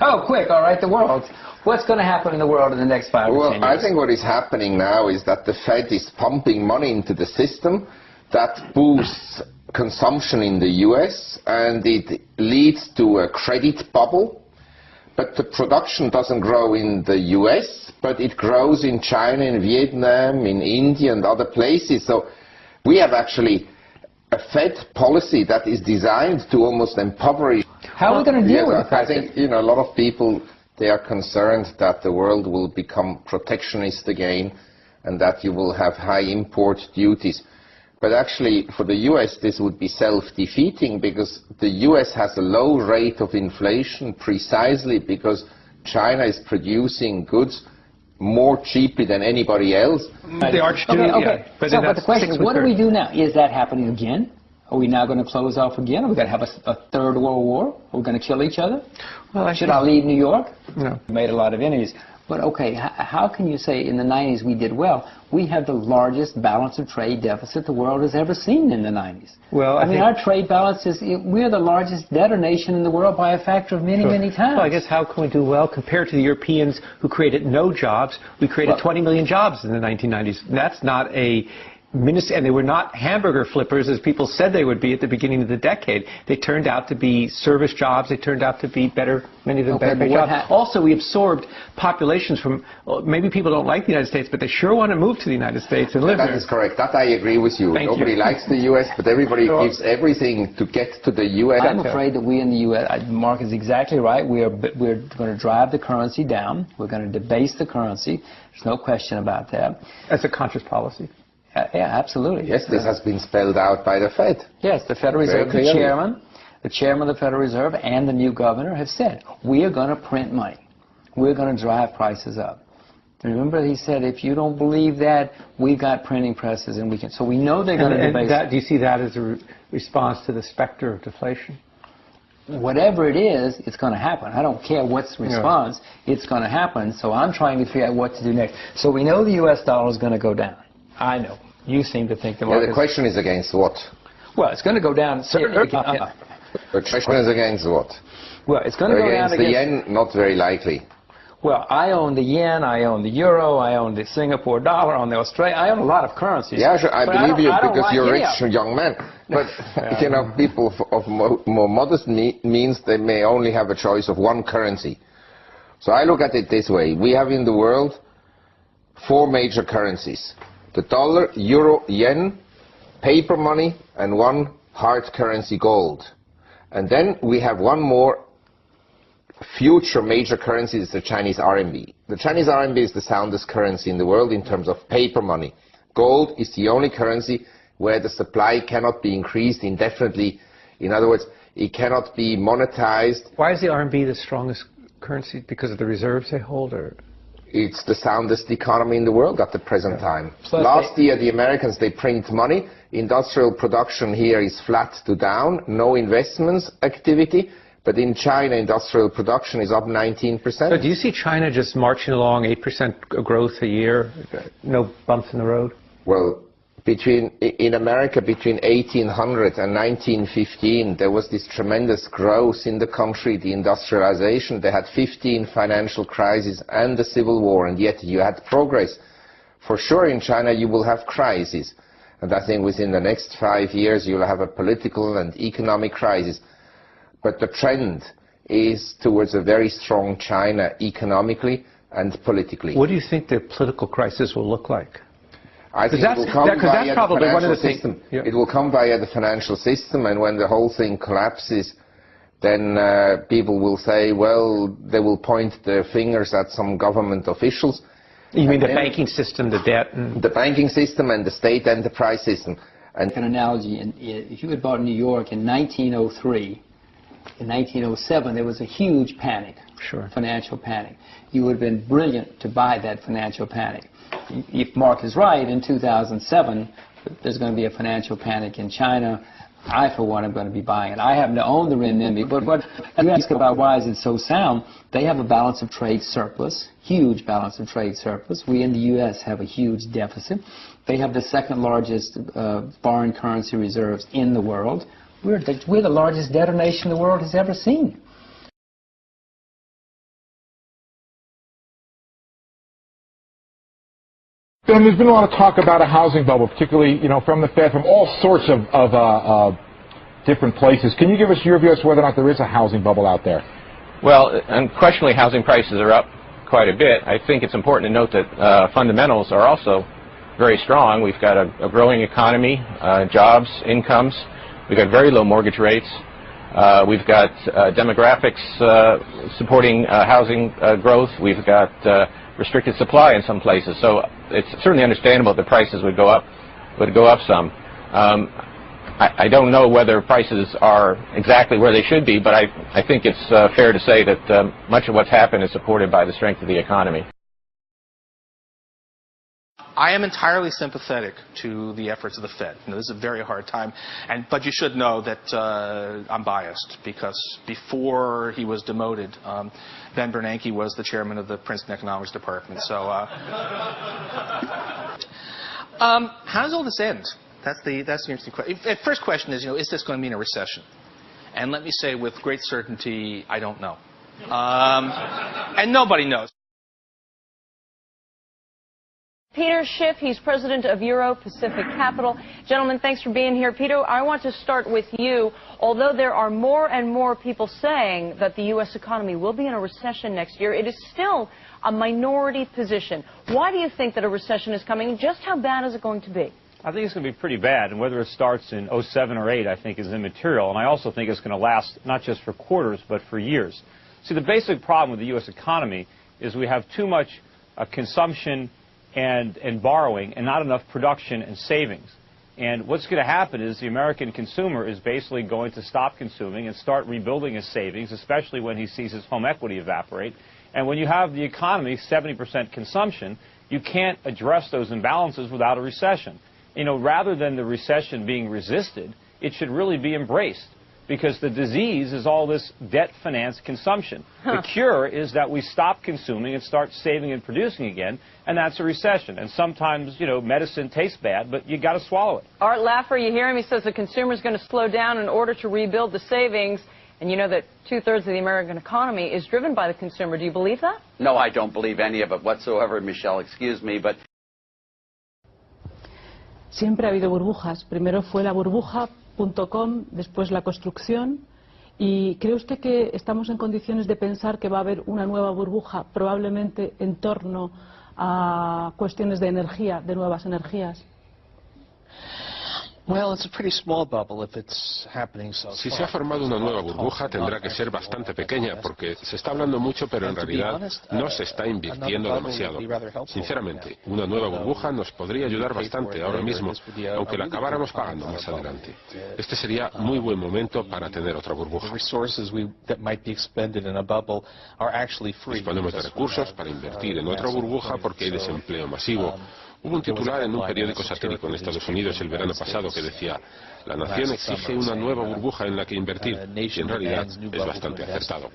Oh, quick, all right, the world. What's going to happen in the world in the next 5 or 10 years? Well, I think what is happening now is that the Fed is pumping money into the system that boosts consumption in the US, and it leads to a credit bubble. But the production doesn't grow in the US, but it grows in China, in Vietnam, in India and other places. So we have actually a Fed policy that is designed to almost impoverish. How are we going to deal with the fact I think, a lot of people, they are concerned that the world will become protectionist again and that you will have high import duties. But actually, for the US, this would be self-defeating because the US has a low rate of inflation precisely because China is producing goods more cheaply than anybody else. The arch do, okay. But the question is, what do we do now? Is that happening again? Are we now going to close off again? Are we going to have a third world war? Are we going to kill each other? Well, Should I leave New York? No. We made a lot of enemies. But okay, how can you say in the 90s we did well? We have the largest balance of trade deficit the world has ever seen in the 90s. Well, I mean, our trade balance is, we're the largest debtor nation in the world by a factor of many, many times. Well, I guess how can we do well compared to the Europeans who created no jobs? We created 20 million jobs in the 1990s. That's not a... And they were not hamburger flippers as people said they would be at the beginning of the decade. They turned out to be service jobs. They turned out to be better, many of them better paid jobs. Also, we absorbed populations from, maybe people don't like the United States, but they sure want to move to the United States and live there. That is correct. That I agree with you. Nobody likes the U.S., but everybody gives everything to get to the U.S. I'm afraid that we in the U.S., Marc is exactly right. We're going to drive the currency down. We're going to debase the currency. There's no question about that. That's a conscious policy. Yeah, absolutely. Yes, this has been spelled out by the Fed. Yes, the Federal Reserve, the chairman of the Federal Reserve and the new governor have said, we are going to print money. We're going to drive prices up. Remember, he said, if you don't believe that, we've got printing presses and we can. So we know they're going to debase it. Do you see that as a response to the specter of deflation? Whatever it is, it's going to happen. I don't care what's the response. It's going to happen. So I'm trying to figure out what to do next. So we know the U.S. dollar is going to go down. I know. You seem to think the market... the question is against what? Well, it's going to go down... The question is against what? Well, it's going to go down against the yen, not very likely. Well, I own the yen, I own the euro, I own the Singapore dollar, I own the Australia... I own a lot of currencies. Yeah, sure, I believe you because you're a rich young man. But, people of more modest means they may only have a choice of one currency. So I look at it this way. We have in the world 4 major currencies. The dollar, euro, yen, paper money, and one hard currency, gold. And then we have one more future major currency, is the Chinese RMB. The Chinese RMB is the soundest currency in the world in terms of paper money. Gold is the only currency where the supply cannot be increased indefinitely. In other words, it cannot be monetized. Why is the RMB the strongest currency? Because of the reserves they hold, or...? It's the soundest economy in the world at the present time. Last year, the Americans, they print money. Industrial production here is flat to down, no investments activity. But in China, industrial production is up 19%. So do you see China just marching along 8% growth a year, no bumps in the road? Well, in America, between 1800 and 1915, there was this tremendous growth in the country, the industrialization. They had 15 financial crises and the Civil War, and yet you had progress. For sure, in China, you will have crises. And I think within the next 5 years, you'll have a political and economic crisis. But the trend is towards a very strong China economically and politically. What do you think the political crisis will look like? I think it will come via the financial system. It will come via the financial system, and when the whole thing collapses, then people will say, well, they will point their fingers at some government officials. You mean the banking system, the debt? The banking system and the state enterprise system. And an analogy, if you had bought New York in 1903, in 1907, there was a huge panic, financial panic. You would have been brilliant to buy that financial panic. If Marc is right, in 2007, there's going to be a financial panic in China. I, for one, am going to be buying it. I happen to own the renminbi, but what you ask about why is it so sound, they have a balance of trade surplus, huge balance of trade surplus. We in the U.S. have a huge deficit. They have the second largest foreign currency reserves in the world. We're the largest debtor nation the world has ever seen. there's been a lot of talk about a housing bubble, particularly, from the Fed, from all sorts of different places. Can you give us your view as to whether or not there is a housing bubble out there? Well, unquestionably, housing prices are up quite a bit. I think it's important to note that fundamentals are also very strong. We've got a growing economy, jobs, incomes. We've got very low mortgage rates. We've got demographics supporting housing growth. We've got restricted supply in some places. So it's certainly understandable that prices would go up some. I don't know whether prices are exactly where they should be, but I think it's fair to say that much of what's happened is supported by the strength of the economy. I am entirely sympathetic to the efforts of the Fed. This is a very hard time, but you should know that I'm biased because before he was demoted, Ben Bernanke was the chairman of the Princeton Economics Department. So, how does all this end? That's the interesting question. First question is this going to mean a recession? And let me say with great certainty, I don't know, and nobody knows. Peter Schiff, he's president of Euro Pacific Capital. Gentlemen, thanks for being here. Peter, I want to start with you. Although there are more and more people saying that the U.S. economy will be in a recession next year, it is still a minority position. Why do you think that a recession is coming? Just how bad is it going to be? I think it's going to be pretty bad, and whether it starts in 07 or 08, I think, is immaterial. And I also think it's going to last not just for quarters, but for years. See, the basic problem with the U.S. economy is we have too much consumption and borrowing and not enough production and savings. And what's going to happen is the American consumer is basically going to stop consuming and start rebuilding his savings, especially when he sees his home equity evaporate. And when you have the economy 70% consumption, you can't address those imbalances without a recession. Rather than the recession being resisted, it should really be embraced, because the disease is all this debt-financed consumption. The cure is that we stop consuming and start saving and producing again, and that's a recession. And sometimes, medicine tastes bad, but you got to swallow it. Art Laffer, you hear him? He says the consumer's going to slow down in order to rebuild the savings. And you know that 2/3 of the American economy is driven by the consumer. Do you believe that? No, I don't believe any of it whatsoever, Michelle. Excuse me, but... Siempre ha habido burbujas. Primero fue la burbuja.com, después la construcción. ¿Y cree usted que estamos en condiciones de pensar que va a haber una nueva burbuja, probablemente en torno a cuestiones de energía, de nuevas energías? Si se ha formado una nueva burbuja, tendrá que ser bastante pequeña, porque se está hablando mucho, pero en realidad no se está invirtiendo demasiado. Sinceramente, una nueva burbuja nos podría ayudar bastante ahora mismo, aunque la acabáramos pagando más adelante. Este sería muy buen momento para tener otra burbuja. Disponemos de recursos para invertir en otra burbuja porque hay desempleo masivo. Hubo un titular en un periódico satírico en Estados Unidos el verano pasado que decía: la nación exige una nueva burbuja en la que invertir, y en realidad es bastante acertado.